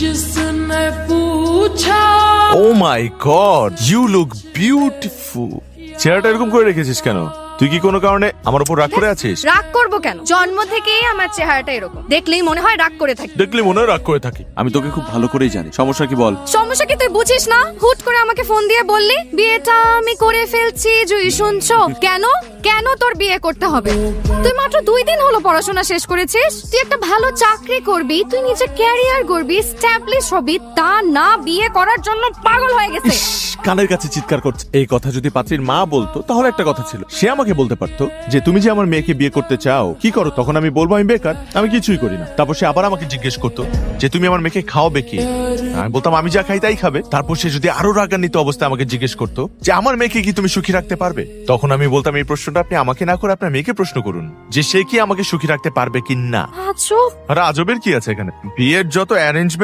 जिसने पूछा ও মাই god, you look beautiful. চেহারাটা এরকম করে রেখেছিস কেন? তুই কি কোনো কারণে আমার উপর রাগ করে আছিস? রাগ করবো কেন? জন্ম থেকেই আমার চেহারাটা এরকম, দেখলেই মনে হয় রাগ করে থাকি। দেখলে মনে হয় রাগ করে থাকি। আমি তোকে খুব ভালো করেই জানি, সমস্যা কি বল? সমস্যা কি তুই বুঝিস না? হুট করে আমাকে ফোন দিয়ে বললি বিয়েটা আমি করে ফেলছি, জুই শুনছো? কেন কেন তোর বিয়ে করতে হবে? তুই মাত্র 2 দিন হলো পড়াশোনা শেষ করেছিস, তুই একটা ভালো চাকরি করবি, তুই নিজের ক্যারিয়ার গড়বি, স্ট্যাবলিশ হবি, তা না বিয়ে করার জন্য পাগল হয়ে গেছে। কানের কাছে চিৎকার করছে। এই কথা যদি পাত্রীর মা বলতো তাহলে একটা কথা ছিল, সে আমাকে বলতে পারতো যে তুমি যে আমার মেয়েকে বিয়ে করতে চাও কি করো, তখন আমি বলবো আমি বেকার, আমি কিছুই করি না। তারপর সে আবার আমাকে জিজ্ঞেস করতো যে তুমি আমার মেয়েকে খাওয়াবে কি, আমি বলতাম আমি যা খাই তাই খাবে। তারপর সে যদি আরো রাগান্বিত অবস্থায় আমাকে জিজ্ঞেস করতো যে আমার মেয়েকে কি তুমি সুখী রাখতে পারবে, তখন আমি বলতাম এই প্রশ্নটা আপনি আমাকে না করে আপনার মেয়েকে প্রশ্ন করুন যে সে কি আমাকে সুখী রাখতে পারবে কি না। আজব। আর আজবের কি আছে এখানে? বিয়ের যত অ্যারেঞ্জমেন্ট